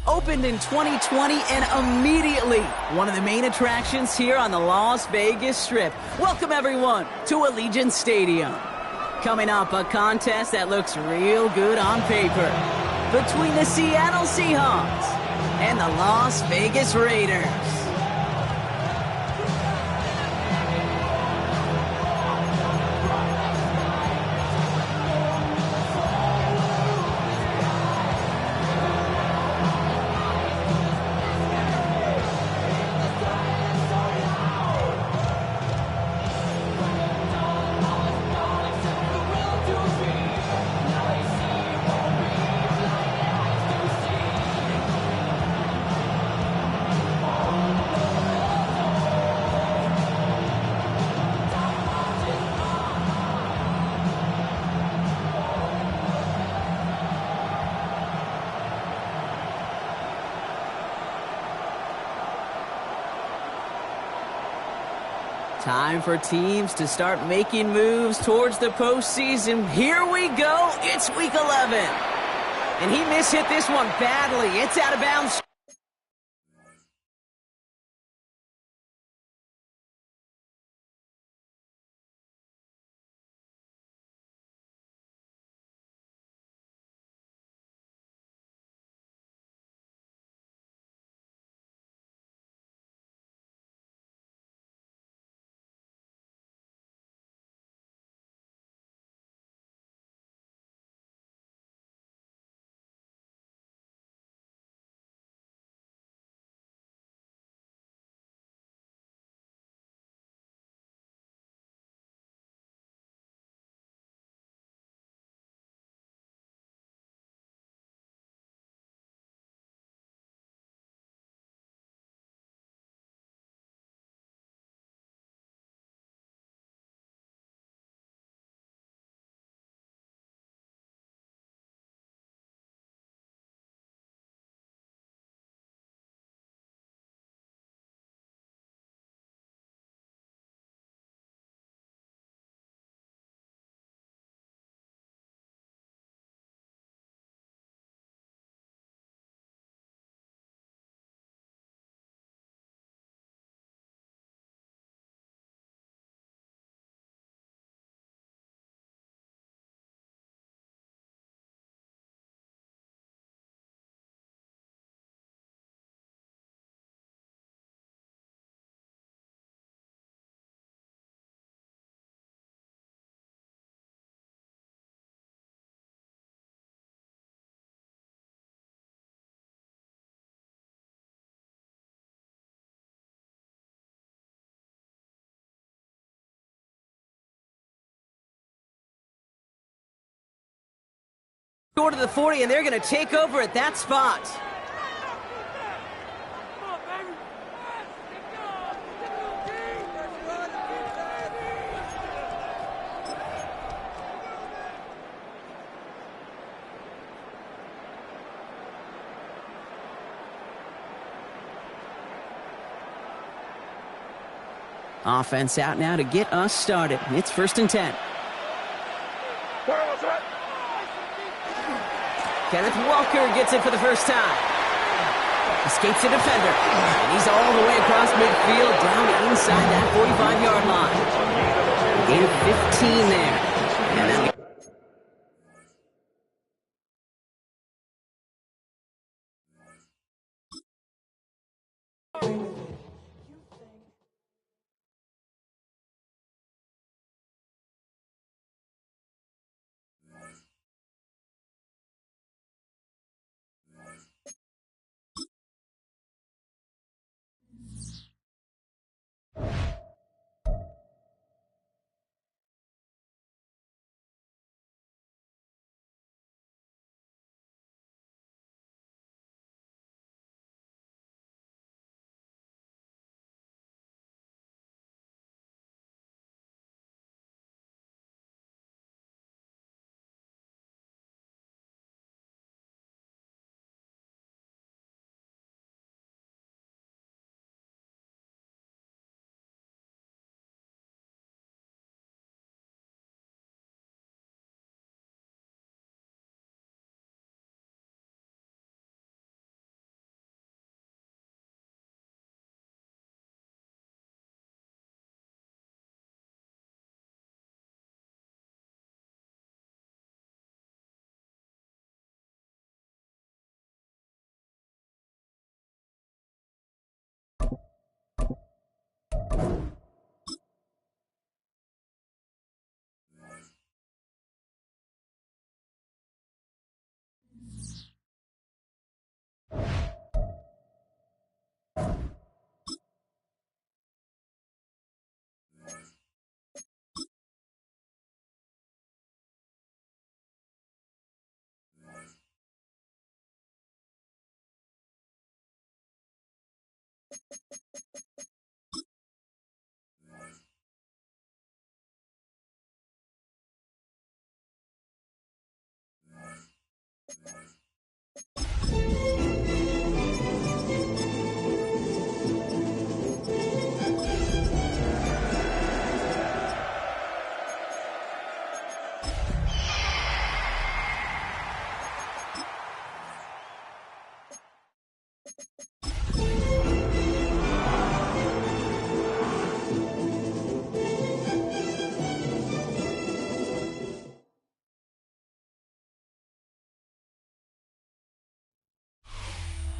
Opened in 2020 and immediately one of the main attractions here on the Las Vegas Strip. Welcome, everyone, to Allegiant Stadium. Coming up, a contest that looks real good on paper between the Seattle Seahawks and the Las Vegas Raiders. Time for teams to start making moves towards the postseason. Here we go. It's Week 11. And he mishit this one badly. It's out of bounds. Short of the 40, and they're going to take over at that spot. Offense out now to get us started. It's 1st and 10. Kenneth Walker gets it for the first time. Escapes the defender. And he's all the way across midfield, down inside that 45-yard line. Gain of 15 there. And then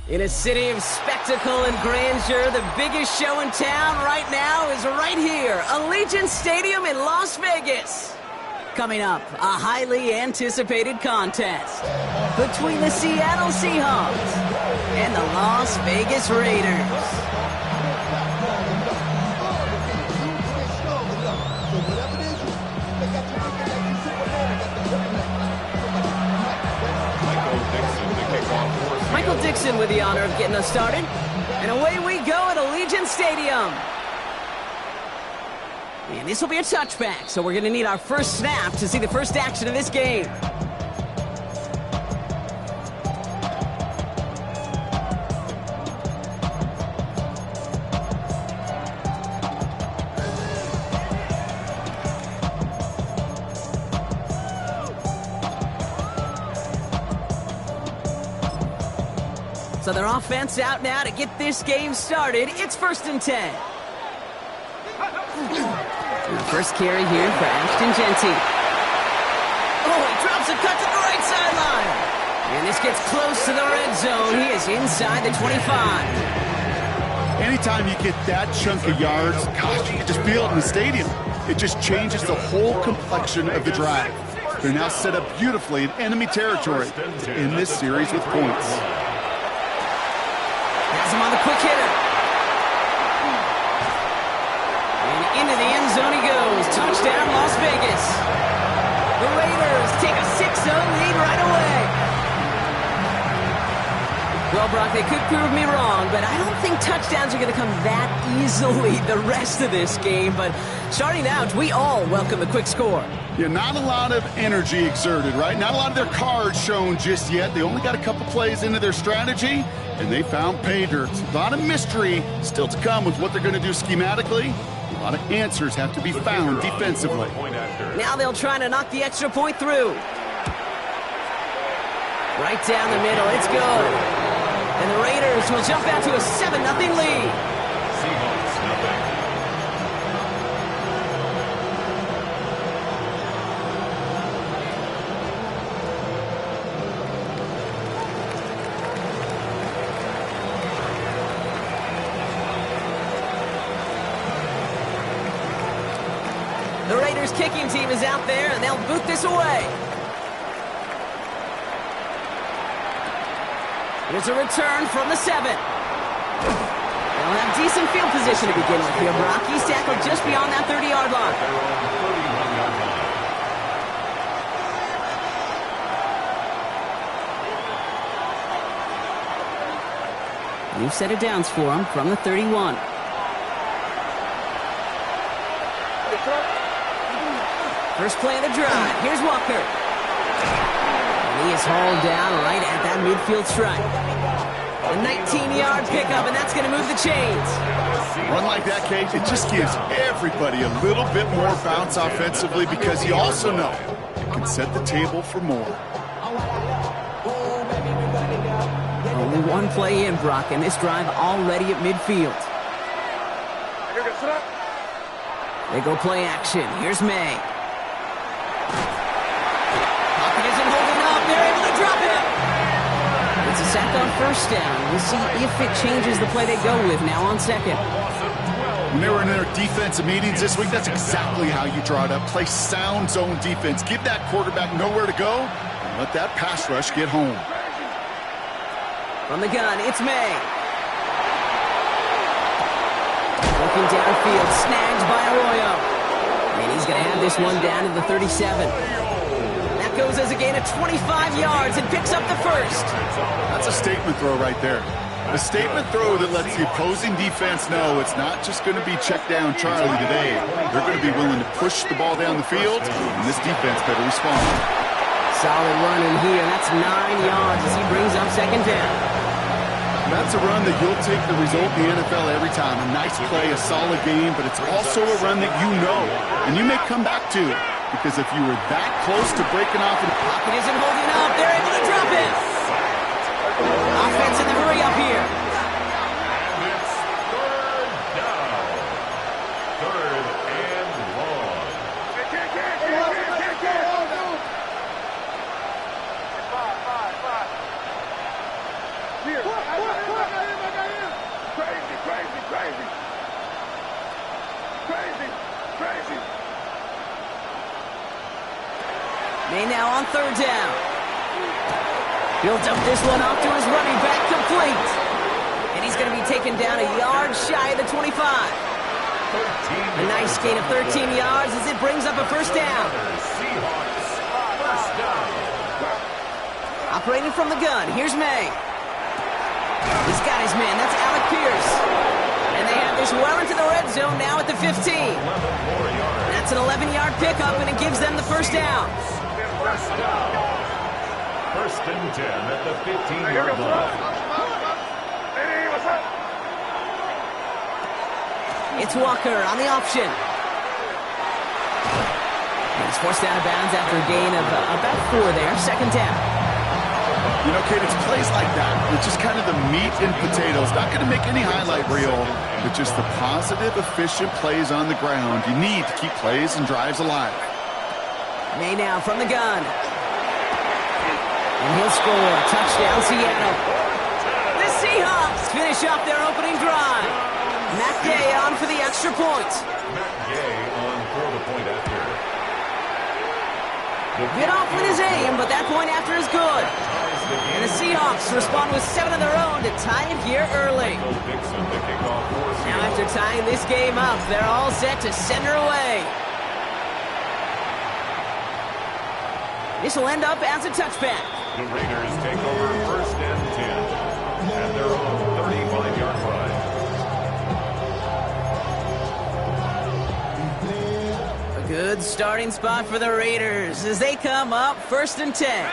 In a city of spectacle and grandeur, the biggest show in town right now is right here, Allegiant Stadium in Las Vegas. Coming up, a highly anticipated contest between the Seattle Seahawks and the Las Vegas Raiders. Michael Dixon with the honor of getting us started. And away we go at Allegiant Stadium. And this will be a touchback, so we're going to need our first snap to see the first action of this game. So their offense out now to get this game started. It's 1st and 10. And the first carry here for Ashton Genty. Oh, he drops a cut to the right sideline. And this gets close to the red zone. He is inside the 25. Anytime you get that chunk of yards, gosh, you can just feel it in the stadium. It just changes the whole complexion of the drive. They're now set up beautifully in enemy territory to end this series with points. Has him on the quick hitter. And into the end zone he goes. Touchdown, Las Vegas. The Raiders take a 6-0 lead right away. Well, Brock, they could prove me wrong, but I don't think touchdowns are going to come that easily the rest of this game. But starting out, we all welcome the quick score. Yeah, not a lot of energy exerted, right? Not a lot of their cards shown just yet. They only got a couple plays into their strategy, and they found pay dirt. A lot of mystery still to come with what they're going to do schematically. A lot of answers have to be found defensively. Now they'll try to knock the extra point through. Right down the middle, it's good. And the Raiders will jump out to a 7-0 lead. The Raiders kicking team is out there, and they'll boot this away. Here's a return from the 7. They'll have decent field position to begin with here. Brock, he's tackled just beyond that 30-yard line. New set of downs for him from the 31. First play of the drive. Here's Walker. And he is hauled down right at that midfield stripe. A 19-yard pickup, and that's going to move the chains. Run like that, Cage, it just gives everybody a little bit more bounce offensively because you also know it can set the table for more. Only one play in, Brock, and this drive already at midfield. They go play action. Here's May. Pocket isn't holding up. They're able to drop it. It's a sack on first down. We'll see if it changes the play they go with now on second. When they were in their defensive meetings this week, that's exactly how you draw it up. Play sound zone defense. Give that quarterback nowhere to go and let that pass rush get home. From the gun, it's May. Looking downfield, snagged by Arroyo. And he's going to have this one down to the 37. That goes as a gain of 25 yards and picks up the first. That's a statement throw right there. A statement throw that lets the opposing defense know it's not just going to be check down Charlie today. They're going to be willing to push the ball down the field, and this defense better respond. Solid run in here. That's 9 yards as he brings up second down. That's a run that you'll take the result in the NFL every time. A nice play, a solid game, but it's also a run that you know, and you may come back to, because if you were that close to breaking off... Pocket isn't holding up. They're able to drop it. Offense in the hurry up here. And it's third down. Third and long. Here. Crazy. May now on third down. Built up this one off to his running back, complete. And he's going to be taken down a yard shy of the 25. A nice gain of 13 yards as it brings up a first down. Seahawks, first down. Operating from the gun, here's May. He's got his man, that's Alec Pierce. And they have this well into the red zone now at the 15. 11 more yards. That's an 11-yard pickup, and it gives them the first down. First down. First and 10 at the 15-yard line. It's Walker on the option. And he's forced out of bounds after a gain of about 4 there. Second down. You know, Kate, it's plays like that. It's just kind of the meat and potatoes. Not going to make any highlight reel, but just the positive, efficient plays on the ground. You need to keep plays and drives alive. May now from the gun. And he'll score. Touchdown, Seattle. The Seahawks finish off their opening drive. Matt Gay on for the extra point. Matt Gay on for the point after. Bit off with his aim, but that point after is good. And the Seahawks respond with 7 of their own to tie it here early. Now after tying this game up, they're all set to send her away. This will end up as a touchback. The Raiders take over first and 10 at their own 35-yard line. A good starting spot for the Raiders as they come up first and 10.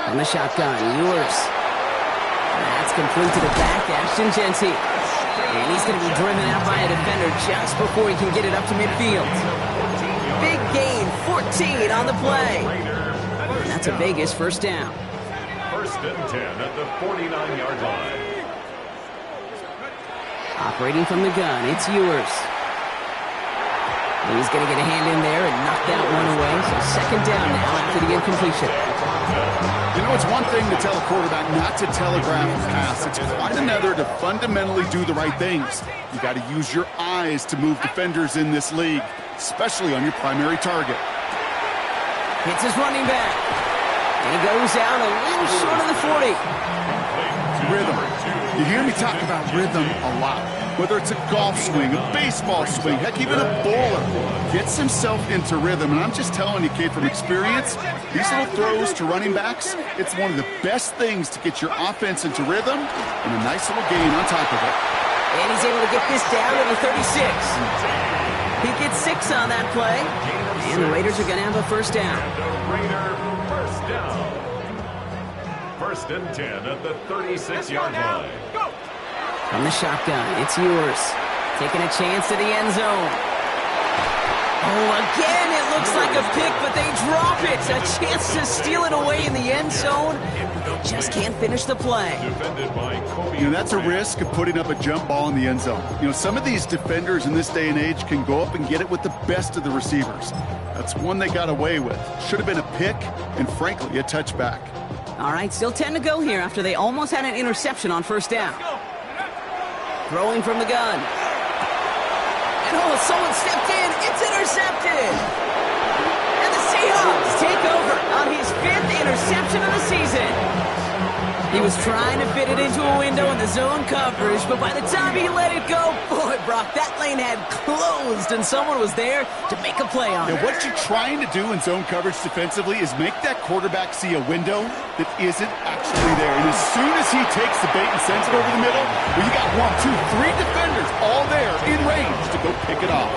On the shotgun, Ewers. That's complete to the back, Ashton Genty. And he's going to be driven out by a defender just before he can get it up to midfield. Big gain, 14 on the play. And that's a Vegas first down. First and 10 at the 49-yard line. Operating from the gun, it's Ewers. He's going to get a hand in there and knock that one away. So second down now after the incompletion. You know, it's one thing to tell a quarterback not to telegraph a pass. It's quite another to fundamentally do the right things. You got to use your eyes to move defenders in this league, especially on your primary target. Hits his running back. And he goes out a little short of the 40. Rhythm. You hear me talk about rhythm a lot. Whether it's a golf swing, a baseball swing, heck, even a bowler gets himself into rhythm. And I'm just telling you, kid, from experience, these little throws to running backs, it's one of the best things to get your offense into rhythm and a nice little gain on top of it. And he's able to get this down to the 36. He gets 6 on that play. And the Raiders are going to have a first down. Raider first down. First and 10 at the 36-yard line. From the shotgun, it's Ewers. Taking a chance to the end zone. Oh, again, it looks like a pick, but they drop it. A chance to steal it away in the end zone. They just can't finish the play. You know, that's a risk of putting up a jump ball in the end zone. You know, some of these defenders in this day and age can go up and get it with the best of the receivers. That's one they got away with. Should have been a pick and, frankly, a touchback. All right, still 10 to go here after they almost had an interception on first down. Throwing from the gun. And oh, someone stepped in. It's intercepted. And the Seahawks take over on his 5th interception of the season. He was trying to fit it into a window in the zone coverage, but by the time he let it go, boy, Brock, that lane had closed, and someone was there to make a play on it. What you're trying to do in zone coverage defensively is make that quarterback see a window that isn't actually there. And as soon as he takes the bait and sends it over the middle, well, you got 1, 2, 3 defenders all there in range to go pick it off.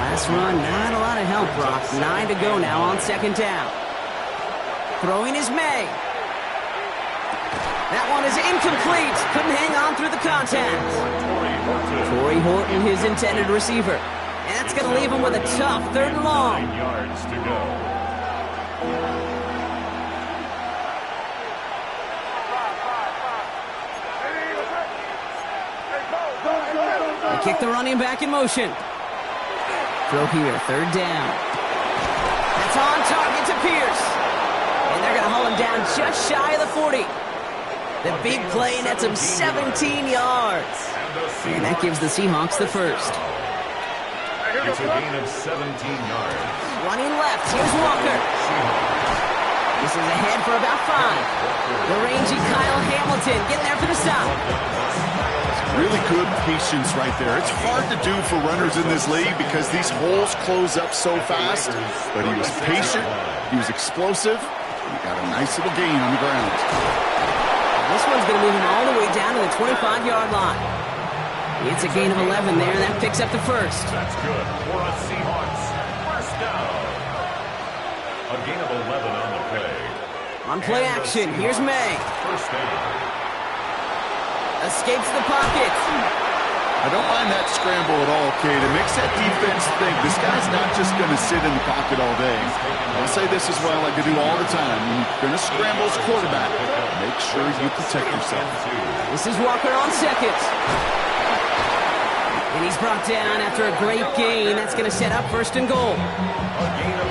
Last run, not a lot of help, Brock. 9 to go now on second down. Throwing is May. That one is incomplete. Couldn't hang on through the contact. Torrey Horton, his intended receiver. And that's going to leave him with a tough 3rd and long. 9 yards to go. They kick the running back in motion. Throw here, 3rd down. That's on target to Pierce. And they're going to haul him down just shy of the 40. The big play nets him 17 yards. And that gives the Seahawks the first. It's a gain of 17 yards. Running left, here's Walker. This is ahead for about 5. The rangy Kyle Hamilton getting there for the stop. Really good patience right there. It's hard to do for runners in this league because these holes close up so fast. But he was patient, he was explosive, and he got a nice little gain on the ground. This one's going to move him all the way down to the 25-yard line. It's a gain of 11 there, and that picks up the first. That's good for a Seahawks first down. A gain of 11 on the play. On play action, here's May. First down. Escapes the pocket. I don't mind that scramble at all, Kate. It makes that defense think this guy's not just going to sit in the pocket all day. I'll say this as well, like I do all the time. When you're going to scramble as quarterback, make sure you protect yourself. This is Walker on second. And he's brought down after a great gain. That's going to set up 1st and goal.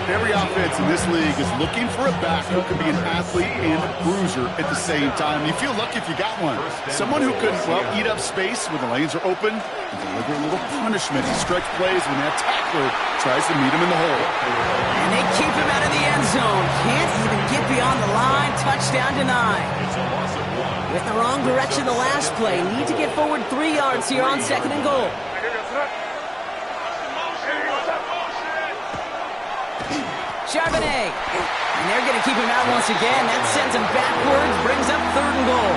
Every offense in this league is looking for a back who can be an athlete and a bruiser at the same time. You feel lucky if you got one. Someone who can, well, eat up space when the lanes are open and deliver a little punishment and stretch plays when that tackler tries to meet him in the hole. And they keep him out of the end zone. Can't even get beyond the line. Touchdown denied. With the wrong direction the last play. Need to get forward 3 yards here on 2nd and goal. Charbonnet. And they're going to keep him out once again. That sends him backwards, brings up 3rd and goal.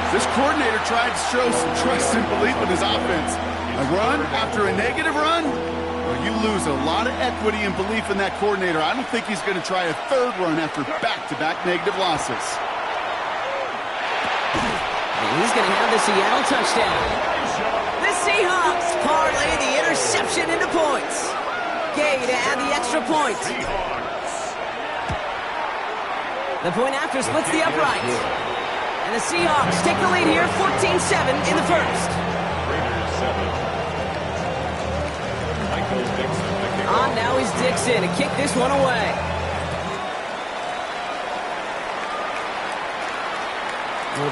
This coordinator tried to show some trust and belief in his offense. A run after a negative run? Well, you lose a lot of equity and belief in that coordinator. I don't think he's going to try a 3rd run after back-to-back negative losses. And he's going to have the Seattle touchdown. The Seahawks parlay the interception into points. Gay to add the extra point. The point after splits the uprights. And the Seahawks take the lead here, 14-7 in the first. On now is Dixon to kick this one away.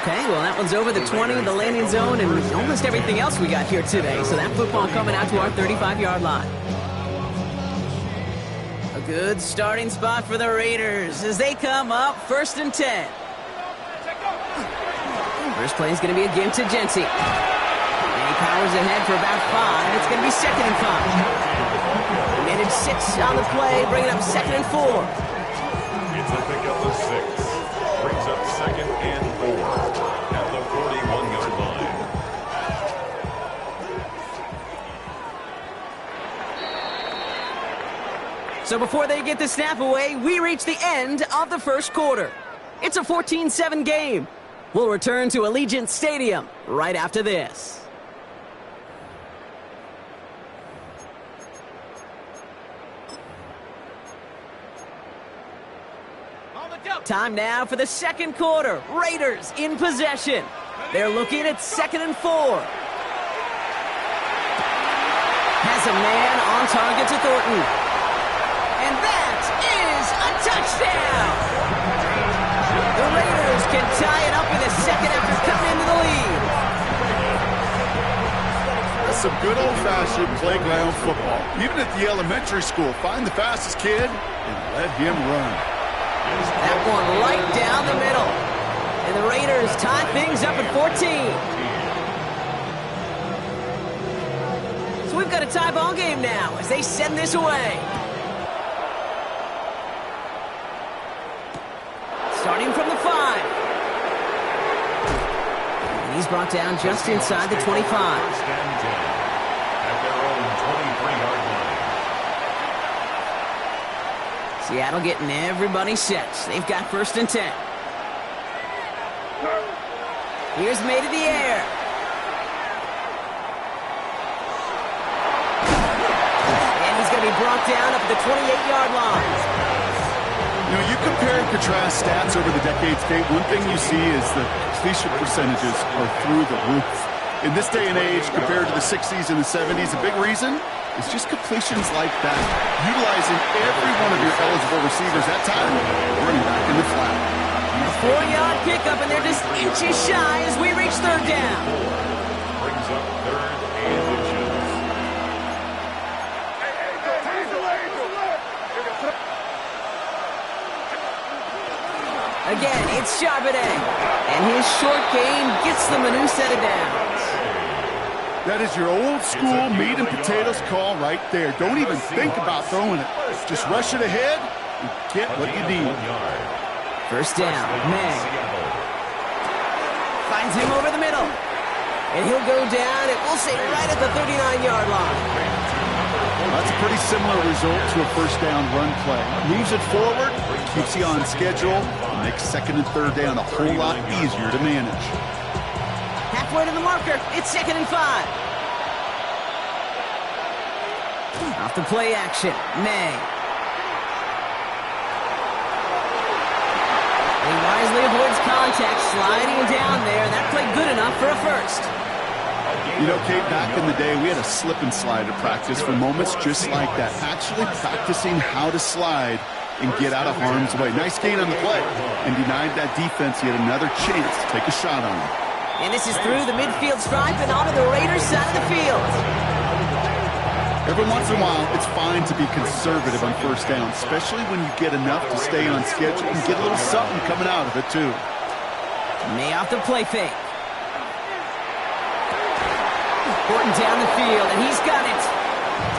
Okay, well that one's over the 20, the landing zone, and almost everything else we got here today. So that football coming out to our 35-yard line. A good starting spot for the Raiders as they come up 1st and 10. First play is going to be a give to Jency. And he powers ahead for about 5. It's going to be 2nd and 5. He managed 6 on the play, bringing up 2nd and 4. It's a pickup of 6. Brings up 2nd and 4 at the 41-yard line. So before they get the snap away, we reach the end of the first quarter. It's a 14-7 game. We'll return to Allegiant Stadium right after this. Time now for the second quarter. Raiders in possession. They're looking at 2nd and 4. Has a man on target to Thornton. And that is a touchdown! The Raiders can tie it up in a second after coming into the lead. That's some good old-fashioned playground football. Even at the elementary school, find the fastest kid and let him run. That one right down the middle. And the Raiders tie things up at 14. So we've got a tie ball game now as they send this away. Starting from the 5. And he's brought down just inside the 25. First and 10 at their own 23-yard line. Seattle getting everybody set. They've got first and 10. Here's May to the air. And he's going to be brought down up at the 28-yard line. You know, you compare and contrast stats over the decades, Kate. One thing you see is the completion percentages are through the roof. In this day and age, compared to the 60s and the 70s, a big reason is just completions like that. Utilizing every one of your eligible receivers that time, running back in the flat. A 4-yard pickup, and they're just inches shy as we reach third down. Brings up third and inches. Again, it's Charbonnet. And his short game gets them a new set of downs. That is your old school meat and potatoes call right there. Don't even think about throwing it. Just rush it ahead and get what you need. First down, May. Finds him over the middle. And he'll go down, and we'll say right at the 39-yard line. That's a pretty similar result to a first down run play. Moves it forward, keeps you on schedule, and makes second and third down a whole lot easier to manage. Halfway to the marker, it's 2nd and 5. Off the play action, May. He wisely avoids contact, sliding down there, and that played good enough for a first. You know, Kate, back in the day, we had a slip and slide at practice for moments just like that. Actually practicing how to slide and get out of harm's way. Nice gain on the play, and denied that defense yet another chance to take a shot on him. And this is through the midfield stripe and onto the Raiders side of the field. Every once in a while, it's fine to be conservative on first down, especially when you get enough to stay on schedule and get a little something coming out of it, too. May off the play fake. Horton down the field, and he's got it.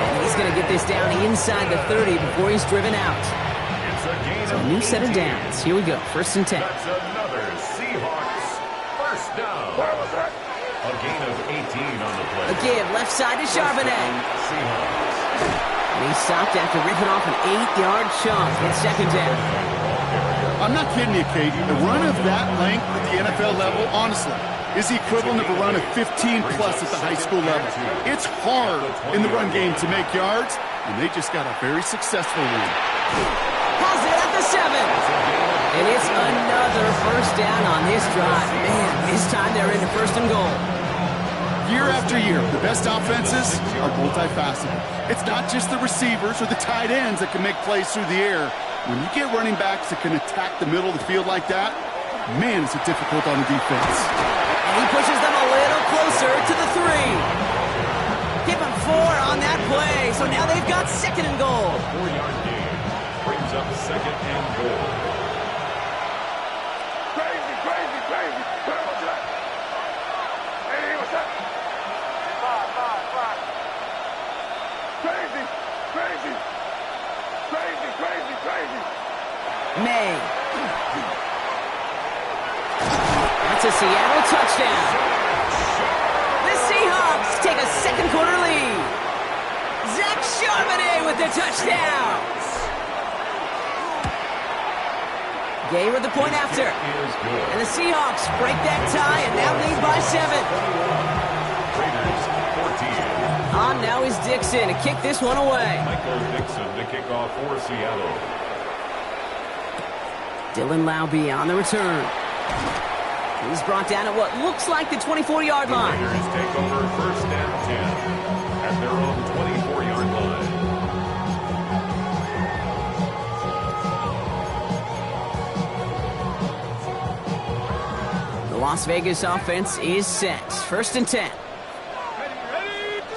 And he's going to get this down inside the 30 before he's driven out. So a new set of downs. Here we go, first and 10. That's another Seahawks first down. A gain of 18 on the play. A give, left side to Charbonnet. Seahawks. And he stopped after ripping off an 8-yard chunk. It's second down. I'm not kidding you, Kate. The run of that length at the NFL level, honestly, is the equivalent of a run of 15-plus at the high school level. It's hard in the run game to make yards, and they just got a very successful one. Pulls it at the 7. And it's another first down on this drive. Man, this time they're into first and goal. Year after year, the best offenses are multifaceted. It's not just the receivers or the tight ends that can make plays through the air. When you get running backs that can attack the middle of the field like that, man, is it difficult on the defense. And he pushes them a little closer to the 3. Give him 4 on that play. So now they've got second and goal. 4-yard gain brings up second and goal. Crazy, crazy, crazy. What's that? Hey, what's that? Five. Crazy, crazy. Crazy, crazy, crazy. May. That's a Seattle touchdown. The Seahawks take a second quarter lead. Zach Charbonnet with the touchdown. Gay with the point after. And the Seahawks break that tie and now lead by 7. Raiders 14. On now is Dixon to kick this one away. Michael Dixon to kick off for Seattle. Dylan Laube on the return. He's brought down at what looks like the 24-yard line. Raiders take over first and 10 at their own 24-yard line. The Las Vegas offense is set. First and 10. Ready,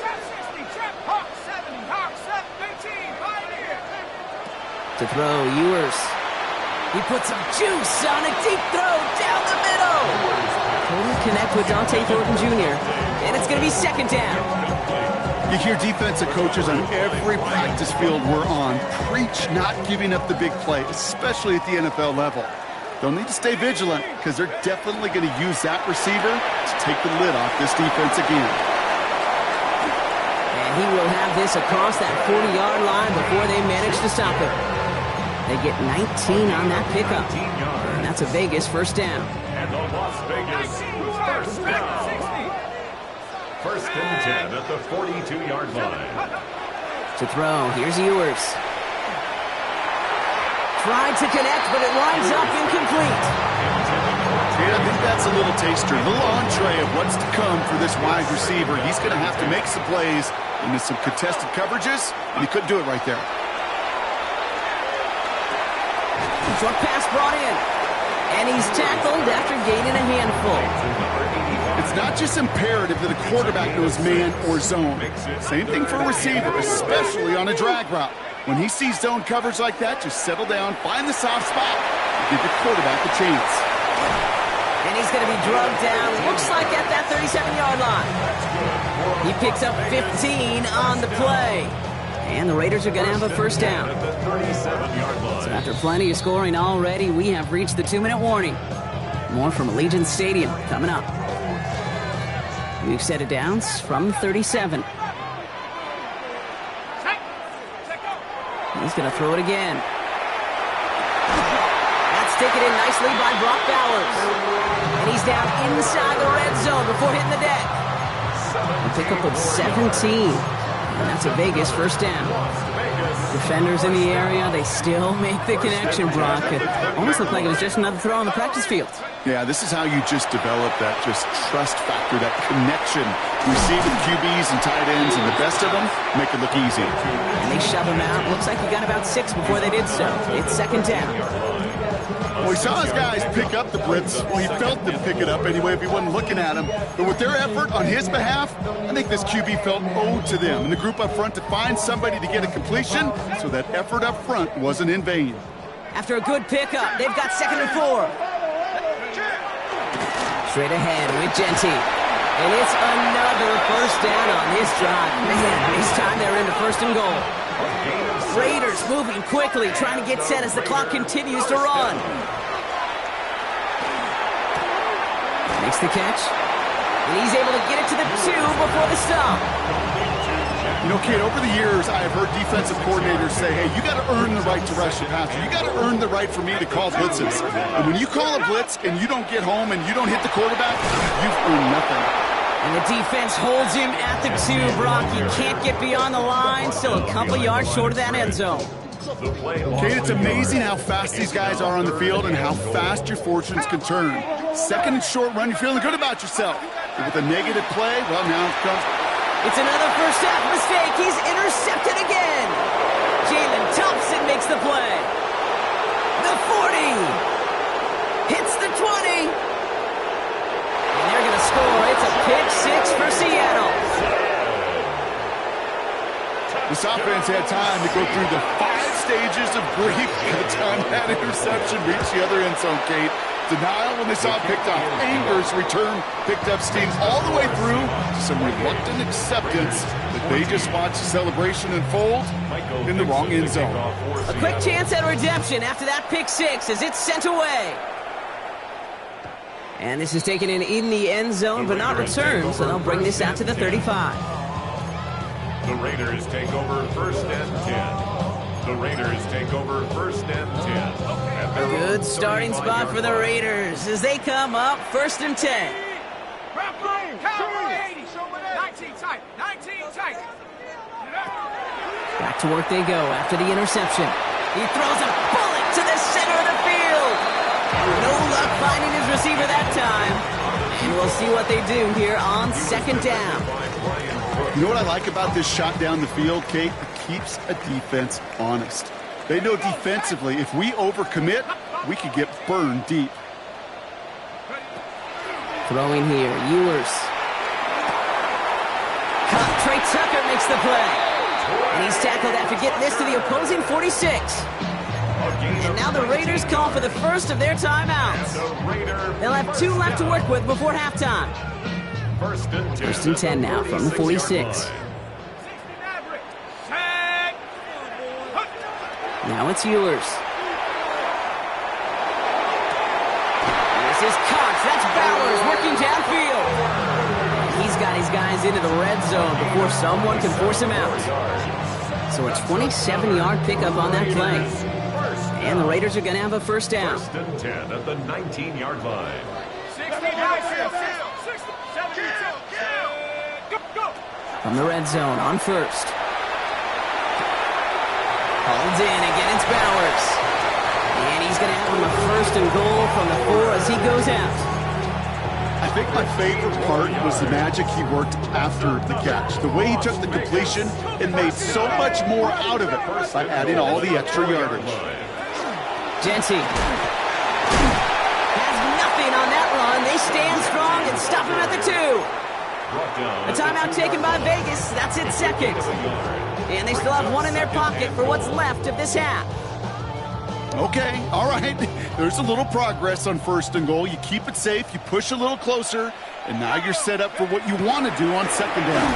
trap 60, trap, hawk 70, hawk 7, 13, 5 here. To throw, Ewers. He puts some juice on a deep throw down the middle. Couldn't connect with Dante Thornton Jr. And it's going to be second down. You hear defensive coaches on every practice field we're on preach not giving up the big play, especially at the NFL level. They'll need to stay vigilant because they're definitely going to use that receiver to take the lid off this defense again. And he will have this across that 40-yard line before they manage to stop him. They get 19 on that pickup. And that's a Vegas first down. And the Las Vegas first down. First and 10 at the 42-yard line. To throw, here's Ewers. Tried to connect, but it winds up incomplete. Yeah, I think that's a little taster, a little entree of what's to come for this wide receiver. He's going to have to make some plays into some contested coverages, and he couldn't do it right there. Short pass brought in, and he's tackled after gaining a handful. It's not just imperative that a quarterback knows man or zone. Same thing for a receiver, especially on a drag route. When he sees zone coverage like that, just settle down, find the soft spot, and give the quarterback a chance. And he's going to be drugged down, looks like at that 37-yard line. He picks up 15 on the play. And the Raiders are going to have a first down. So after plenty of scoring already, we have reached the 2-minute warning. More from Allegiant Stadium coming up. We've set it down from 37. He's going to throw it again. That's taken in nicely by Brock Bowers. And he's down inside the red zone before hitting the deck. A pickup of 17. And that's a Vegas first down. Defenders in the area, they still make the connection, Brock. It almost looked like it was just another throw on the practice field. Yeah, this is how you just develop that just trust factor, that connection. You see with QBs and tight ends, and the best of them make it look easy. And they shove him out. Looks like he got about 6 before they did so. It's second down. Well, he saw his guys pick up the blitz. Well, he felt them pick it up anyway if he wasn't looking at him. But with their effort on his behalf, I think this QB felt owed to them and the group up front to find somebody to get a completion, so that effort up front wasn't in vain. After a good pickup, they've got 2nd and 4. Straight ahead with Genty. And it's another first down on this drive. Man, this time they're into 1st and goal. Raiders moving quickly, trying to get set as the clock continues to run. Makes the catch. And he's able to get it to the 2 before the stop. You know, Kate, over the years, I have heard defensive coordinators say, hey, you got to earn the right to rush the passer. You got to earn the right for me to call blitzes. And when you call a blitz and you don't get home and you don't hit the quarterback, you've earned nothing. And the defense holds him at the 2, Brock. He can't get beyond the line. Still a couple yards short of that end zone. Kate, it's amazing how fast these guys are on the field and how fast your fortunes can turn. 2nd and short run, you're feeling good about yourself. But with a negative play, well, now it comes. It's another first half mistake. He's intercepted again. Jalen Thompson makes the play. The 40. Hits the 20. And they're going to score. It's a pick 6 for Seattle. This offense had time to go through the 5 stages of grief by the time that interception reached the other end zone, Kate. Denial when they saw it picked up. Anger's return picked up steam all the way through to some reluctant acceptance that they just watched the celebration unfold in the wrong end zone. A quick chance at redemption after that pick 6 as it's sent away. And this is taken in the end zone but not returned, so they'll bring this out to the 35. The Raiders take over 1st and 10. The Raiders take over 1st and 10. Good starting spot for the Raiders as they come up 1st and 10. 19 tight. 19 tight. Back to work they go after the interception. He throws a bullet to the center of the field. No luck finding his receiver that time. And we'll see what they do here on 2nd down. You know what I like about this shot down the field, Kate? It keeps a defense honest. They know defensively, if we overcommit, we could get burned deep. Throwing here, Ewers. Trey Tucker makes the play. And he's tackled after getting this to the opposing 46. And now the Raiders Raiders call for the first of their timeouts. They'll have 2 left to work with before halftime. First and 10 now from the 46. Now it's Ewers. This is Cox. That's Bowers working downfield. He's got his guys into the red zone before someone can force him out. So a 27-yard pickup on that play. And the Raiders are going to have a first down. First and 10 at the 19-yard line. 69, go. From the red zone on first. Hauled in. Again, it's Bowers. And he's going to have him a first and goal from the 4 as he goes out. I think my favorite part was the magic he worked after the catch. The way he took the completion and made so much more out of it by adding all the extra yardage. Jency has nothing on that run. They stand strong and stop him at the 2. A timeout taken by Vegas. That's its second. And they still have 1 in their pocket for what's left of this half. Okay, all right. There's a little progress on first and goal. You keep it safe, you push a little closer, and now you're set up for what you want to do on second down.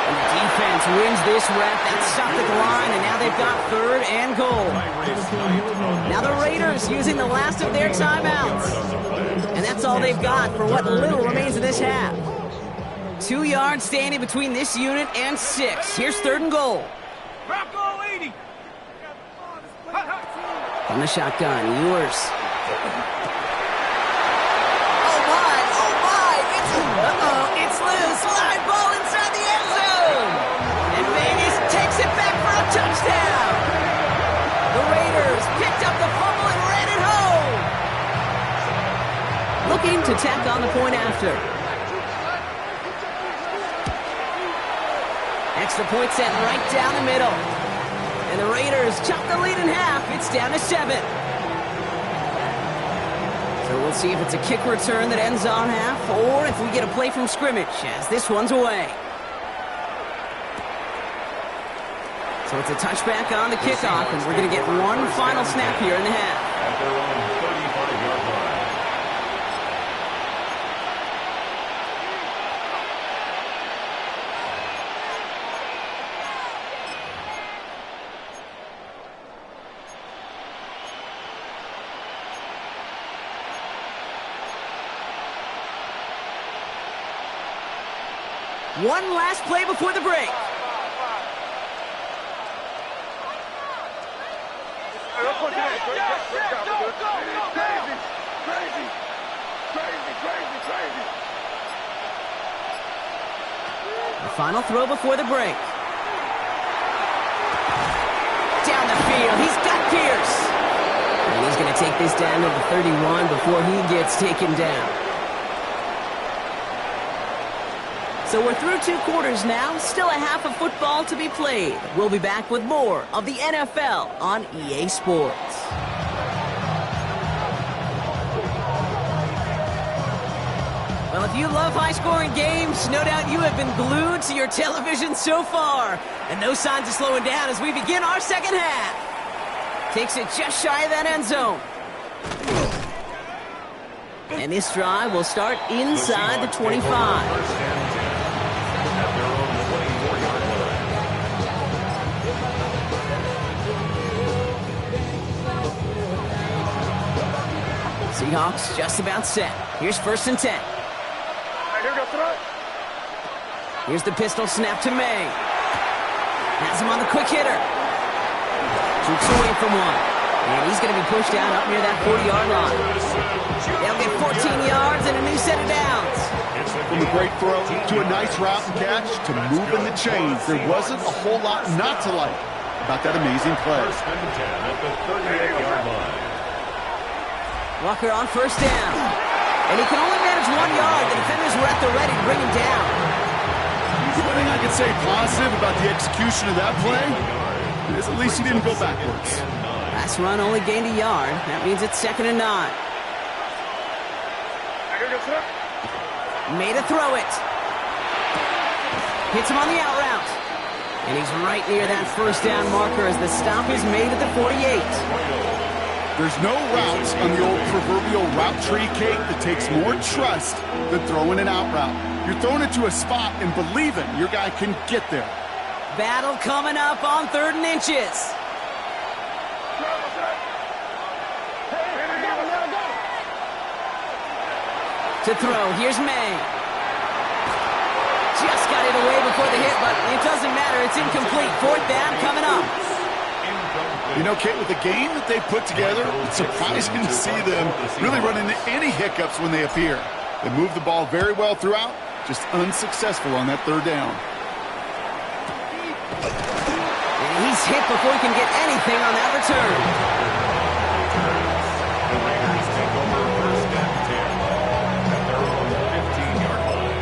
And the defense wins this rep. That's stopped at the line, and now they've got 3rd and goal. Now the Raiders using the last of their timeouts. And that's all they've got for what little remains of this half. 2 yards standing between this unit and 6. Here's 3rd and goal. Bronco 80. On the shotgun, Ewers. Oh my, it's loose. Live ball inside the end zone. And Vegas takes it back for a touchdown. The Raiders picked up the fumble and ran it home. Looking to tack on the point after. Extra point set right down the middle. And the Raiders chop the lead in half. It's down to 7. So we'll see if it's a kick return that ends on half or if we get a play from scrimmage as this one's away. So it's a touchback on the kickoff, and we're going to get one final snap here in the half. At their own 35-yard line. One last play before the break. The final throw before the break. Down the field. He's got Pierce. And he's going to take this down to the 31 before he gets taken down. So we're through 2 quarters now. Still a half of football to be played. We'll be back with more of the NFL on EA Sports. Well, if you love high-scoring games, no doubt you have been glued to your television so far. And no signs of slowing down as we begin our second half. Takes it just shy of that end zone. And this drive will start inside the 25. Seahawks just about set. Here's 1st and 10. Here's the pistol snap to May. Has him on the quick hitter. Shoots away from one. And he's going to be pushed down up near that 40-yard line. They'll get 14 yards and a new set of downs. From a great throw to a nice route and catch to moving the chains, there wasn't a whole lot not to like about that amazing play. 1st and 10 at the 38-yard line. Walker on 1st down. And he can only manage 1 yard. The defenders were at the ready to bring him down. The only thing I can say positive about the execution of that play is at least he didn't go backwards. Last run only gained a yard. That means it's 2nd and 9. Made a throw it. Hits him on the out route. And he's right near that 1st down marker as the stop is made at the 48. There's no routes on the old proverbial route tree, Kate, that takes more trust than throwing an out route. You're throwing it to a spot and believing your guy can get there. Battle coming up on 3rd and inches. To throw, here's May. Just got it away before the hit, but it doesn't matter. It's incomplete. 4th down coming up. You know, Kate, with the game that they put together, it's surprising to see them really run into any hiccups when they appear. They move the ball very well throughout, just unsuccessful on that 3rd down. And he's hit before he can get anything on that return. The Raiders take over 1st and 10 at their own 15-yard line.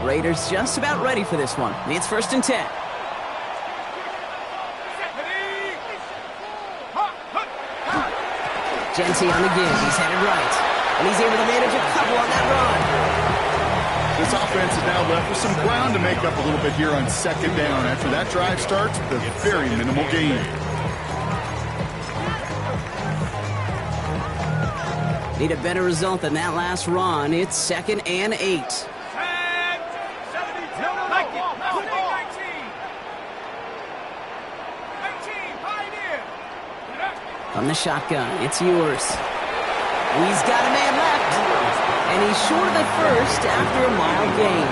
Raiders just about ready for this one. It's 1st and 10. Genty on the give. He's headed right. And he's able to manage a couple on that run. This offense is now left with some ground to make up a little bit here on 2nd down after that drive starts with a very minimal gain. Need a better result than that last run. It's 2nd and 8. From the shotgun, it's yours. He's got a man left. And he's short of the first after a mile gain.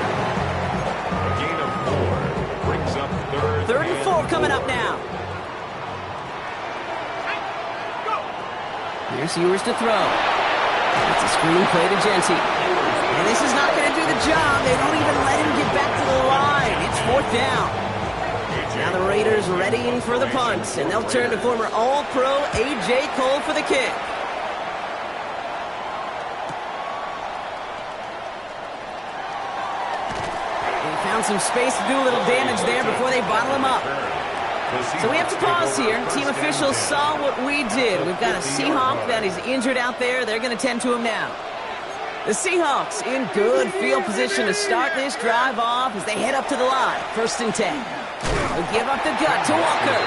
A gain of 4 brings up 3rd and 4 coming up now. Here's yours to throw. It's a screen play to Genty. And this is not going to do the job. They don't even let him get back to the line. It's 4th down. Now the Raiders readying for the punt, and they'll turn to former All-Pro A.J. Cole for the kick. They found some space to do a little damage there before they bottle him up. So we have to pause here. Team officials saw what we did. We've got a Seahawk that is injured out there. They're going to tend to him now. The Seahawks in good field position to start this drive off as they head up to the line. 1st and 10. They'll give up the gut to Walker.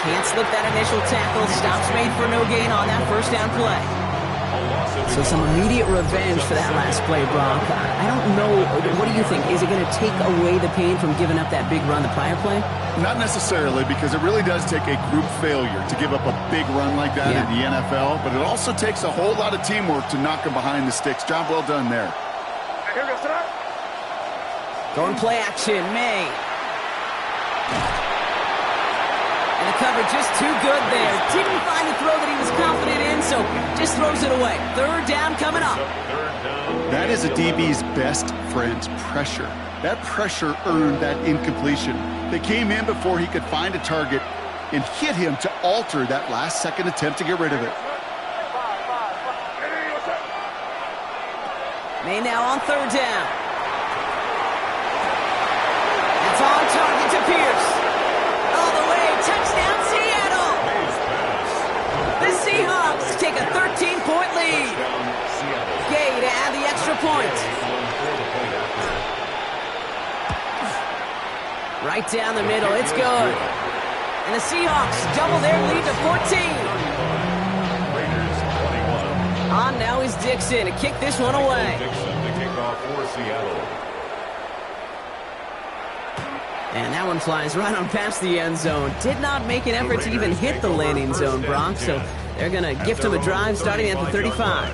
Can't slip that initial tackle. Stops made for no gain on that 1st down play. So some immediate revenge for that last play, Brock. I don't know. What do you think? Is it going to take away the pain from giving up that big run the prior play? Not necessarily, because it really does take a group failure to give up a big run like that in the NFL, but it also takes a whole lot of teamwork to knock them behind the sticks. Job well done there. Going play action, May. And the cover just too good there. Didn't find the throw that he was confident in, so just throws it away. 3rd down coming up. That is a DB's best friend, pressure. That pressure earned that incompletion. They came in before he could find a target and hit him to alter that last-second attempt to get rid of it. May now on 3rd down. It's on target to Pierce. All the way, touchdown Seattle! The Seahawks take a 13-point lead. Gay to add the extra point. Right down the middle, it's good. And the Seahawks double their lead to 14. Raiders 21. On now is Dixon to kick this one away. Dixon to kick off for Seattle. And that one flies right on past the end zone. Did not make an effort to even hit the landing zone, Brock, so they're going to gift him a drive starting at the 35.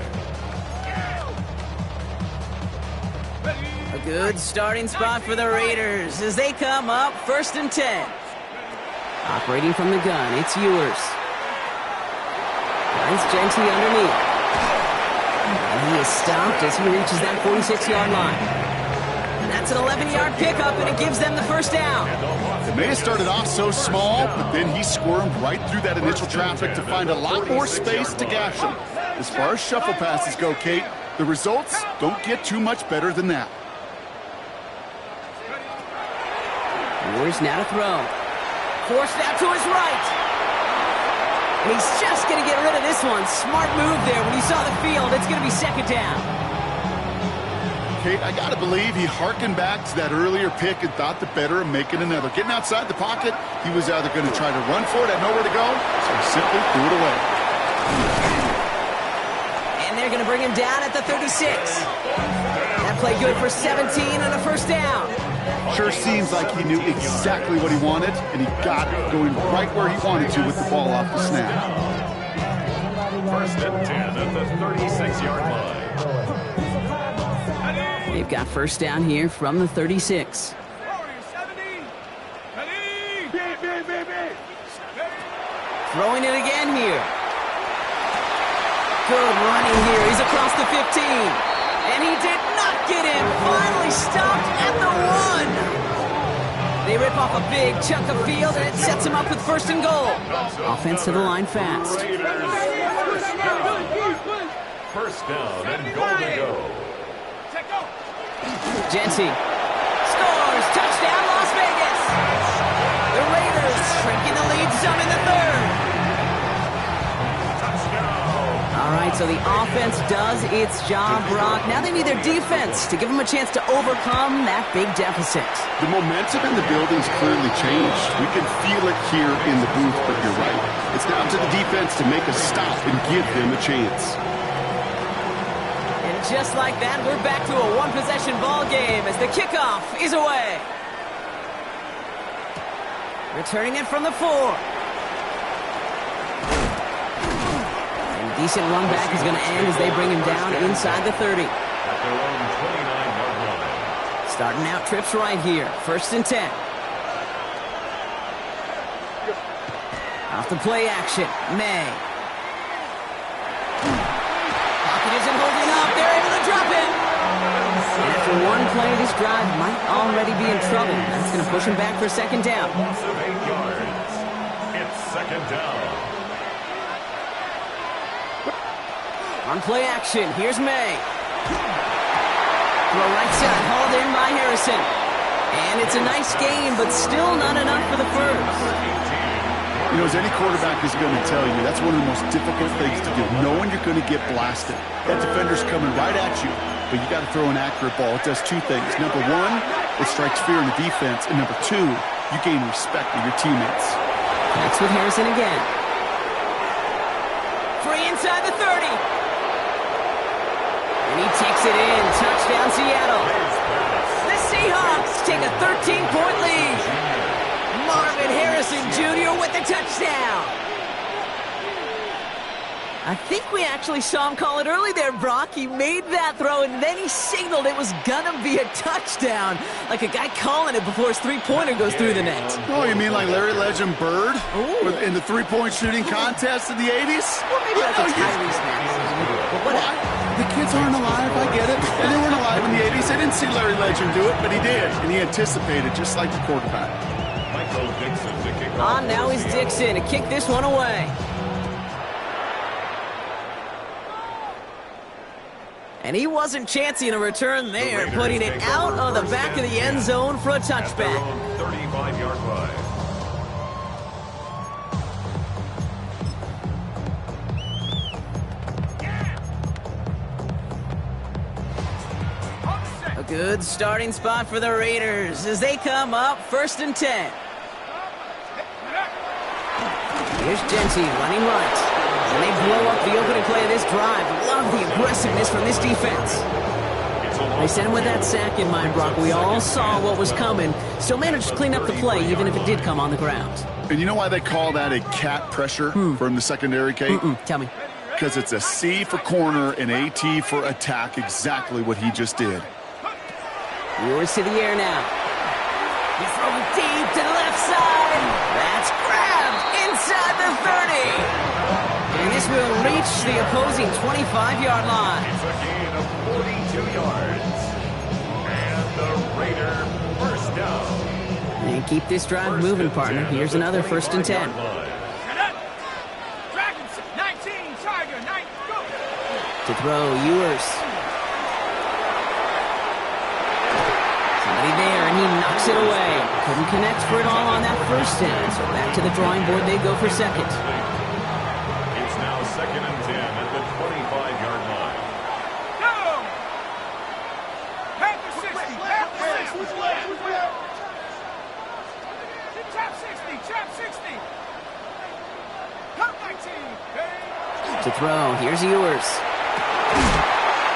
A good starting spot for the Raiders as they come up 1st and 10. Operating from the gun, it's yours. Nice Genty underneath. And he is stopped as he reaches that 46-yard line. That's an 11-yard pickup, and it gives them the 1st down. It may have started off so small, but then he squirmed right through that initial traffic to find a lot more space to gash him. As far as shuffle passes go, Kate, the results don't get too much better than that. Yours now to throw. Forced out to his right. And he's just going to get rid of this one. Smart move there when he saw the field. It's going to be 2nd down. Kate, I got to believe he hearkened back to that earlier pick and thought the better of making another. Getting outside the pocket, he was either going to try to run for it, had nowhere to go, so he simply threw it away. And they're going to bring him down at the 36. That play good for 17 and a first down. Sure seems like he knew exactly what he wanted, and he got it going right where he wanted to with the ball off the snap. First and 10 at the 36-yard line. They've got first down here from the 36. Throwing it again here. Good running here. He's across the 15. And he did not get him. Finally stopped at the 1. They rip off a big chunk of field, and it sets him up with first and goal. Offense to the line fast. First down and goal to go. Genty scores. Touchdown, Las Vegas. The Raiders shrinking the lead some in the third. All right, so the offense does its job, Brock. Now they need their defense to give them a chance to overcome that big deficit. The momentum in the building's clearly changed. We can feel it here in the booth, but you're right. It's now to the defense to make a stop and give them a chance. And just like that, we're back to a one-possession ball game as the kickoff is away. Returning it from the 4. Decent run back is going to end as they bring him down inside the 30. At their own 29-yard line. Starting out trips right here. First and 10. Off the play action. May. Pocket isn't holding up. They're able to drop him. And after one play, this drive might already be in trouble. That's going to push him back for second down. Loss of 8 yards. It's second down. On play action, here's May. Throw right side, hauled in by Harrison. And it's a nice game, but still not enough for the first. You know, as any quarterback is going to tell you, that's one of the most difficult things to do, knowing you're going to get blasted. That defender's coming right at you, but you got to throw an accurate ball. It does two things. Number one, it strikes fear in the defense, and number two, you gain respect of your teammates. Next with Harrison again. Free inside the 30. And he takes it in. Touchdown, Seattle. The Seahawks take a 13-point lead. Marvin Harrison Jr. with the touchdown. I think we actually saw him call it early there, Brock. He made that throw, and then he signaled it was going to be a touchdown. Like a guy calling it before his three-pointer goes through the net. Oh, you mean like Larry Legend Bird in the three-point shooting contest in the 80s? Well, maybe like a Tyrese Maxey. But whatever. The kids aren't alive, I get it. And they weren't alive in the 80s. They didn't see Larry Legend do it, but he did. And he anticipated, just like the quarterback. Michael Dixon to kick off. Now is Dixon to kick this one away. And he wasn't chancing a return there, putting it out of the back of the end zone for a touchback. 35-yard line. A good starting spot for the Raiders as they come up first and 10. Here's Genty running right. And they blow up the opening play of this drive. Love the aggressiveness from this defense. They sent him with that sack in mind, Brock. We all saw what was coming. Still managed to clean up the play, even if it did come on the ground. And you know why they call that a cat pressure from the secondary, Kate? Tell me. Because it's a C for corner and AT for attack, exactly what he just did. Yours to the air now. He's throwing deep to the left side. That's grabbed inside the 30. And this will reach the opposing 25-yard line. It's a gain of 42 yards. And the Raider first down. And keep this drive moving, partner. Here's another first and 10. Dragons 19, Tiger 9, go. To throw, Ewers. Somebody there, and he knocks it away. Couldn't connect for it all on that first down. So back to the drawing board they go for second. It's now second and 10 at the 25-yard line. Go! To throw, here's Ewers.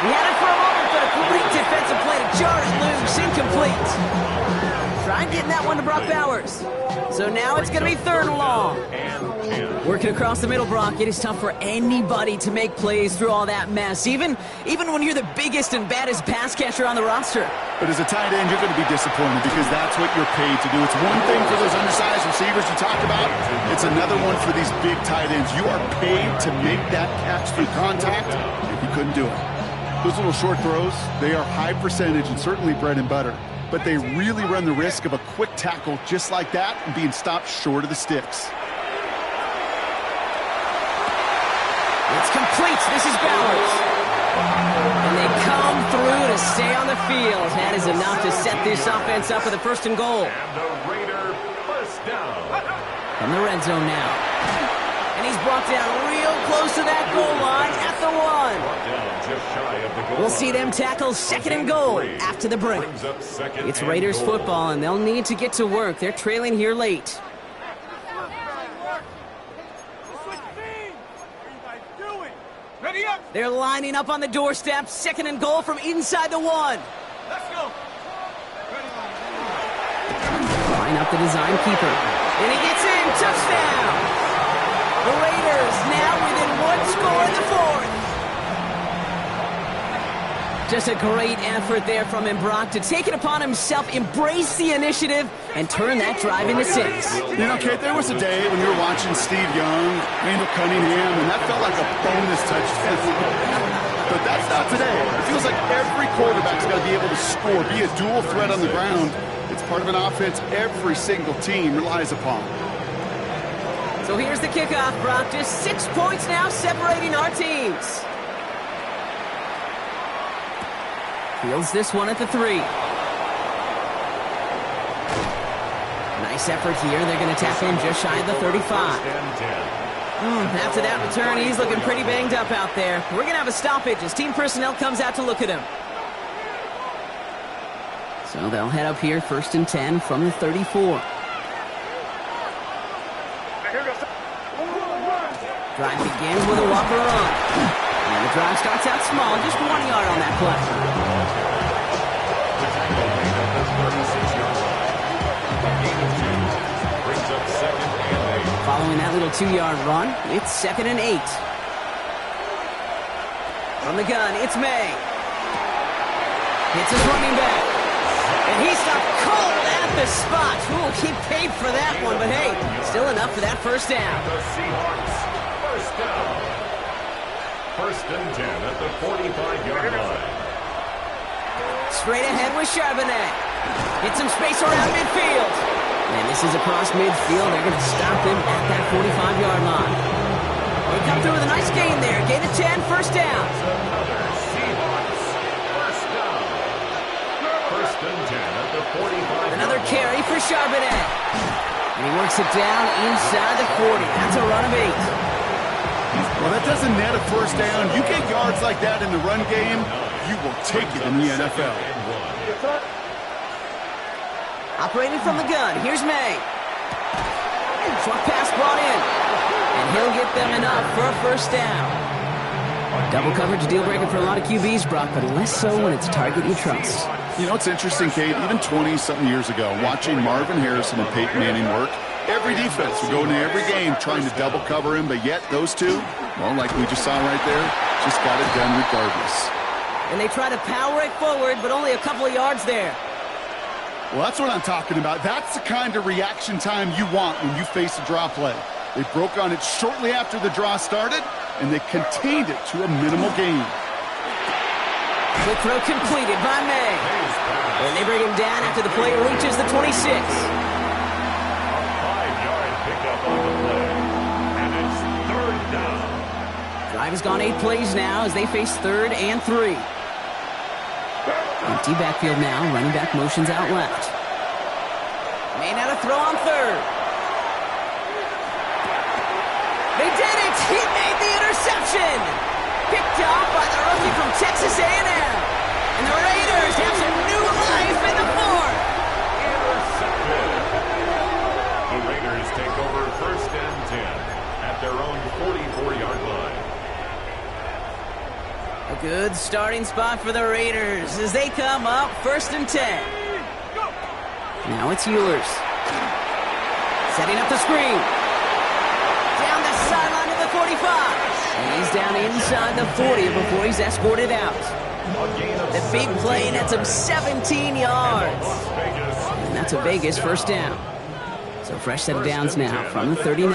He had it for a moment, but a great defensive play to jar it loose. Incomplete. Trying getting that one to Brock Bowers. So now it's going to be 3rd and long. Working across the middle, Brock. It is tough for anybody to make plays through all that mess, even when you're the biggest and baddest pass catcher on the roster. But as a tight end, you're going to be disappointed because that's what you're paid to do. It's one thing for those undersized receivers you talk about. It's another one for these big tight ends. You are paid to make that catch through contact, and you couldn't do it. Those little short throws, they are high percentage and certainly bread and butter. But they really run the risk of a quick tackle just like that and being stopped short of the sticks. It's complete. This is Bowers. And they come through to stay on the field. That is enough to set this offense up with a 1st and goal. And the Raider first down. From the red zone now. And he's brought down real close to that goal line at the 1. Down just shy of the goal We'll see them tackle 2nd and goal after the break. Brings up 2nd It's and Raiders goal. football, and they'll need to get to work. They're trailing here late. Ready up. They're lining up on the doorstep. 2nd and goal from inside the 1. Let's go. Line up the design keeper. And he gets in. Touchdown. The Raiders now within 1 score in the 4th. Just a great effort there from him, Brock, to take it upon himself, embrace the initiative, and turn that drive into 6. You know, Kate, there was a day when you were watching Steve Young, Randall Cunningham, and that felt like a bonus touchdown. But that's not today. It feels like every quarterback's got to be able to score, be a dual threat on the ground. It's part of an offense every single team relies upon. So here's the kickoff, Brock. Just 6 points now separating our teams. Fields this one at the 3. Nice effort here. They're going to tackle him just shy of the 35. After that return, he's looking pretty banged up out there. We're going to have a stoppage as team personnel comes out to look at him. So they'll head up here, 1st and 10 from the 34. Drive begins with a Whopper run. And the drive starts out small, just 1 yard on that play. Following that little 2-yard run, it's 2nd and 8. From the gun, it's May. Hits his running back. And he stopped cold at the spot. Ooh, he paid for that one, but hey, still enough for that 1st down. The Seahawks first down. 1st and 10 at the 45-yard line. Straight ahead with Charbonnet. Get some space around midfield. And this is across midfield. They're going to stop him at that 45-yard line. They come through with a nice gain there. Gain of 10, 1st down. Another Seahawks first down. 1st and 10 at the 45. Another carry for Charbonnet. And he works it down inside the 40. That's a run of 8. Well, that doesn't net a 1st down. You get yards like that in the run game, you will take it in the NFL. Operating from the gun, here's May. Short pass brought in. And he'll get them enough for a 1st down. Double coverage deal breaker for a lot of QBs, Brock, but less so when it's a target you trust. You know, it's interesting, Kate, even 20-something years ago, watching Marvin Harrison and Peyton Manning work, every defense would go into every game trying to double cover him, but yet those two, well, like we just saw right there, just got it done regardless. And they try to power it forward, but only a couple of yards there. Well, that's what I'm talking about. That's the kind of reaction time you want when you face a draw play. They broke on it shortly after the draw started, and they contained it to a minimal gain. Quick throw completed by May. And they bring him down after the play reaches the 26. A 5-yard pickup on the play. And it's 3rd down. Drive has gone 8 plays now as they face 3rd and 3. Empty backfield now. Running back motions out left. May now to throw on 3rd. They did it! He made the interception! Picked off by the rookie from Texas A&M. And the Raiders have some new life in the 4th. Intercepted. The Raiders take over 1st and 10 at their own 45. Good starting spot for the Raiders as they come up 1st and 10. Now it's Ewers. Setting up the screen. Down the sideline to the 45. And he's down inside the 40 before he's escorted out. The big play nets him 17 yards. And that's a Vegas first down. So fresh set of downs now from the 39.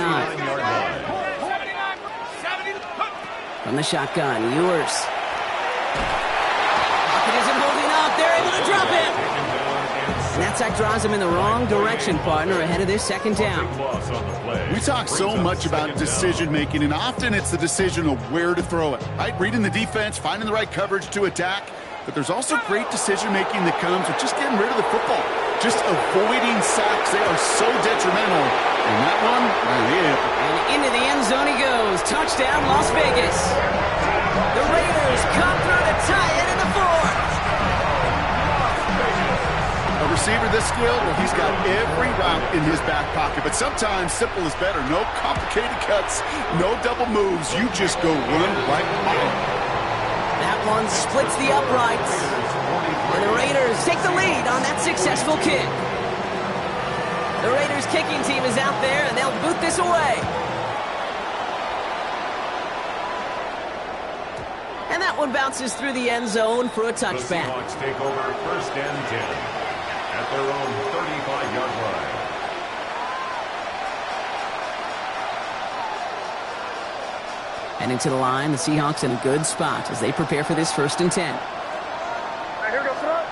From the shotgun, Ewers. Pocket isn't holding up. They're able to drop him. And that sack drives him in the wrong direction, partner, ahead of this 2nd down. We talk so much about decision-making, and often it's the decision of where to throw it, right? Reading the defense, finding the right coverage to attack. But there's also great decision-making that comes with just getting rid of the football, just avoiding sacks. They are so detrimental. And that one, And into the end zone he goes. Touchdown, Las Vegas. The Raiders come through to tie it in the 4th. A receiver this skilled, well, he's got every route in his back pocket. But sometimes simple is better. No complicated cuts, no double moves. You just go run right on. That one splits the uprights. And the Raiders take the lead on that successful kick. The Raiders kicking team is out there, and they'll boot this away. And that one bounces through the end zone for a touchback. The Seahawks take over 1st and 10 at their own 35-yard line. And into the line, the Seahawks in a good spot as they prepare for this 1st and 10. Hey, here we go, front.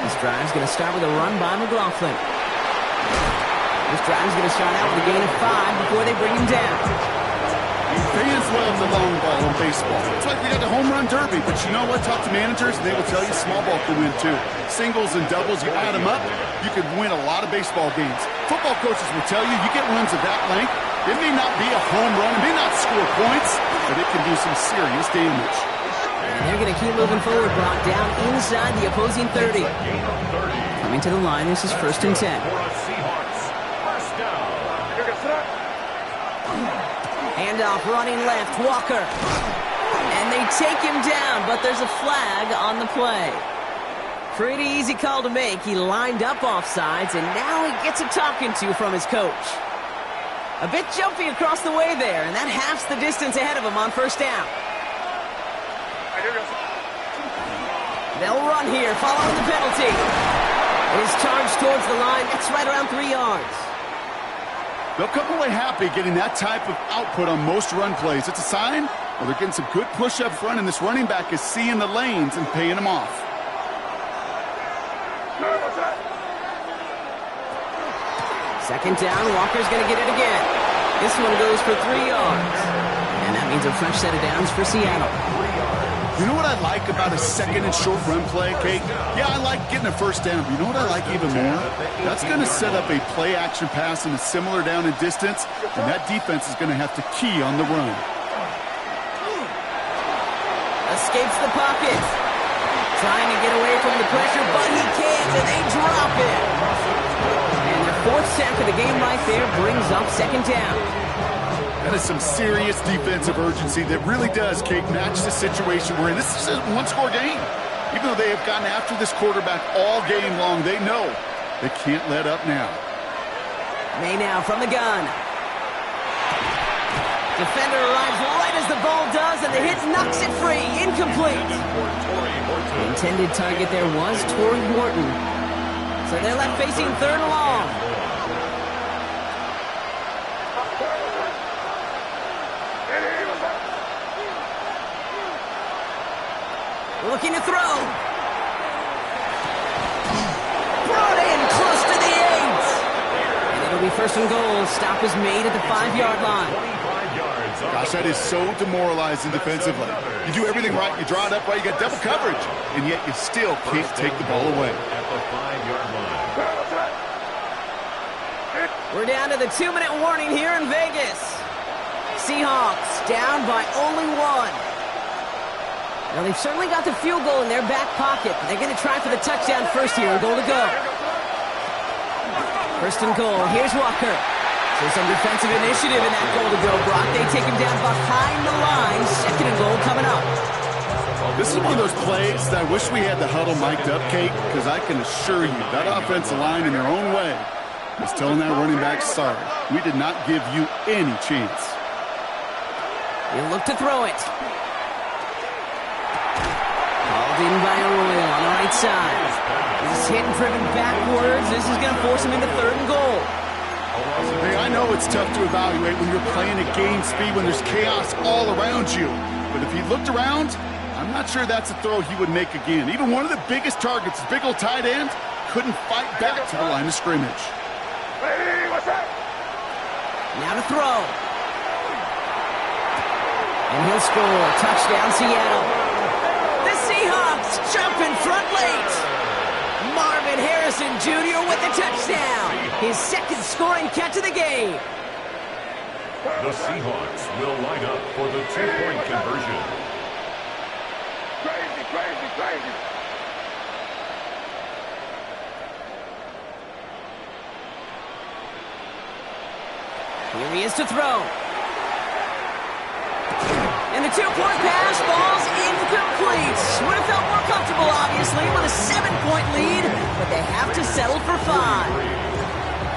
This drive's going to start with a run by McLaughlin. This drive's going to start out with a gain of 5 before they bring him down. Fans love the long ball in baseball. It's like they got the home run derby, but you know what? Talk to managers, and they will tell you small ball can win too. Singles and doubles, you add them up, you could win a lot of baseball games. Football coaches will tell you, you get runs of that length, it may not be a home run, it may not score points, but it can do some serious damage. And they're going to keep moving forward, Brock, down inside the opposing 30. Coming to the line, this is 1st and 10. Handoff running left, Walker. And they take him down, but there's a flag on the play. Pretty easy call to make. He lined up offsides, and now he gets a talking to from his coach. A bit jumpy across the way there, and that halves the distance ahead of him on 1st down. They'll run here, following the penalty. His charge towards the line, that's right around 3 yards. They'll come away happy getting that type of output on most run plays. It's a sign, well, they're getting some good push up front, and this running back is seeing the lanes and paying them off. Second down, Walker's going to get it again. This one goes for 3 yards. And that means a fresh set of downs for Seattle. You know what I like about a 2nd and short run play, Kate? Yeah, I like getting a 1st down, but you know what I like even more? That's going to set up a play-action pass in a similar down and distance, and that defense is going to have to key on the run. Escapes the pocket. Trying to get away from the pressure, but he can't, and they drop it. And their 4th sack of the game right there brings up 2nd down. That is some serious defensive urgency that really does, Kate, match the situation we're in. This is a one-score game. Even though they have gotten after this quarterback all game long, they know they can't let up now. May now from the gun. Defender arrives right as the ball does, and the hit knocks it free. Incomplete. The intended target there was Torrey Morton. So they're left facing 3rd and long. Looking to throw. Brought in close to the 8. And it'll be 1st and goal. Stop is made at the 5-yard line. Gosh, that is so demoralizing defensively. You do everything right, you draw it up right, you got double coverage, and yet you still can't take the ball away. At the 5-yard line. We're down to the 2-minute warning here in Vegas. Seahawks down by only 1. Now, they've certainly got the field goal in their back pocket, but they're going to try for the touchdown first here and goal to go. 1st and goal. Here's Walker. So some defensive initiative in that goal to go, Brock. They take him down behind the line. Second and goal coming up. This is one of those plays that I wish we had the huddle mic'd up, Kate, because I can assure you that offensive line in their own way is telling that running back, sorry, we did not give you any chance. He'll look to throw it. Called in by Arroyo on the right side. He's hit and driven backwards. This is going to force him into third and goal. Hey, I know it's tough to evaluate when you're playing at game speed when there's chaos all around you. But if he looked around, I'm not sure that's a throw he would make again. Even one of the biggest targets, big old tight end, couldn't fight back to the line of scrimmage. Hey, what's that? Now to throw. And he'll score. Touchdown, Seattle. The Seahawks jump in front late. Marvin Harrison Jr. with the touchdown. His second scoring catch of the game. The Seahawks will line up for the two-point conversion. Crazy, crazy, crazy. Here he is to throw. And the two-point pass falls incomplete. Would have felt more comfortable, obviously, with a 7-point lead, but they have to settle for 5.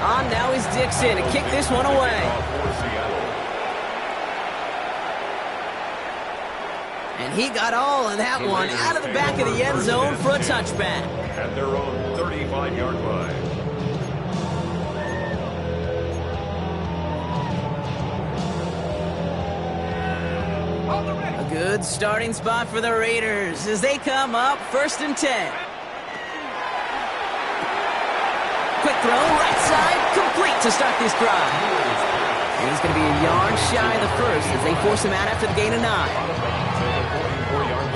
On now is Dixon to kick this one away. And he got all of that one out of the back of the end zone for a touchback. At their own 35-yard line. A good starting spot for the Raiders as they come up 1st and 10. Quick throw, right side, complete to start this drive. And he's going to be a yard shy of the first as they force him out after the gain of 9.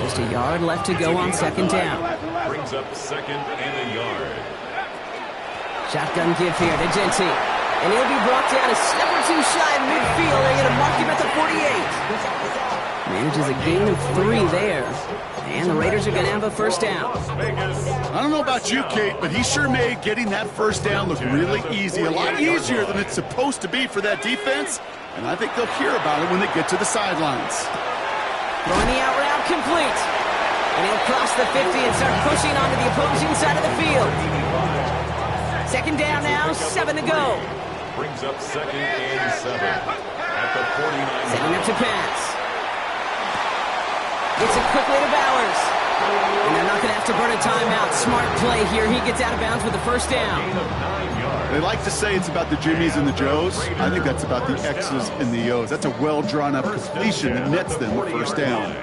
Just a yard left to go on 2nd down. Brings up 2nd and a yard. Shotgun give here to Genty. And he'll be brought down a step or two shy of midfield. They're going to mark him at the 48. Manages a gain of 3 there. And the Raiders are going to have a first down. I don't know about you, Kate, but he sure made getting that first down look really easy. A lot easier than it's supposed to be for that defense. And I think they'll hear about it when they get to the sidelines. Throwing the out route complete. And he'll cross the 50 and start pushing onto the opposing side of the field. 2nd down now, 7 to go. Brings up 2nd and 7. At the 49. Setting up to pass. Gets it quickly to Bowers. And they're not going to have to burn a timeout. Smart play here. He gets out of bounds with the first down. They like to say it's about the Jimmies and the Joes. I think that's about the X's and the O's. That's a well-drawn-up completion that nets them the first down.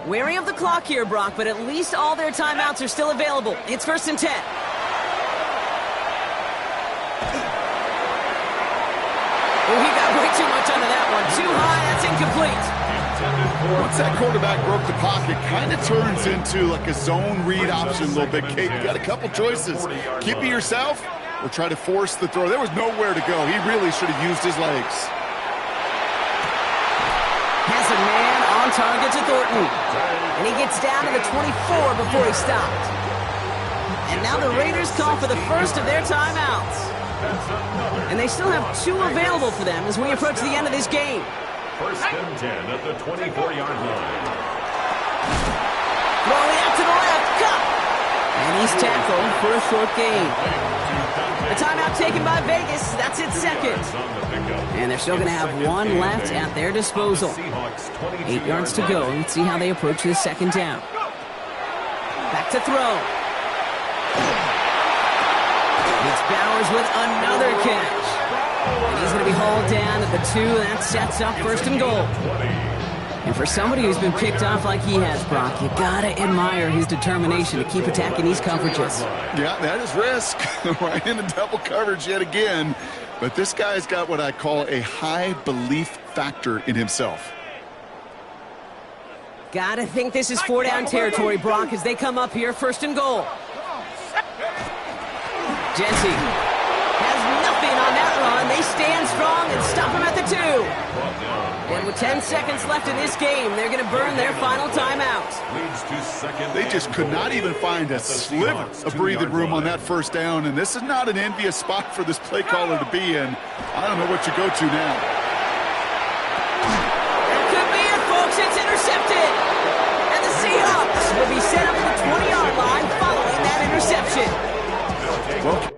Wary of the clock here, Brock, but at least all their timeouts are still available. It's 1st and 10. Oh, he got way too much under that one. Too high, that's incomplete. Once that quarterback broke the pocket, kind of turns into like a zone read option a little bit. Kate, you got a couple choices. Keep it yourself or try to force the throw. There was nowhere to go. He really should have used his legs. Has a man on target to Thornton. And he gets down to the 24 before he stopped. And now the Raiders call for the first of their timeouts. And they still have 2 available for them as we approach the end of this game. 1st and 10 at the 24-yard line. Throwing out to the left, cut! And he's tackled for a short gain. A timeout taken by Vegas. That's its 2nd. And they're still going to have 1 left at their disposal. 8 yards to go. Let's see how they approach this 2nd down. Back to throw. It's Bowers with another catch. And he's going to be hauled down at the 2. That sets up 1st and goal. And for somebody who's been picked off like he has, Brock, you got to admire his determination to keep attacking these coverages. Yeah, that is risk. Right into double coverage yet again. But this guy's got what I call a high belief factor in himself. Got to think this is 4-down territory, Brock, as they come up here 1st and goal. Genty has nothing on that run. They stand strong and stop him at the the 2. And with 10 seconds left in this game, they're going to burn their final timeout. Leads to second. They just could not even find a sliver of breathing room on that first down, and this is not an envious spot for this play caller to be in. I don't know what you go to now. That could be it, folks. It's intercepted. And the Seahawks will be set up at the 20-yard line following that interception. Well,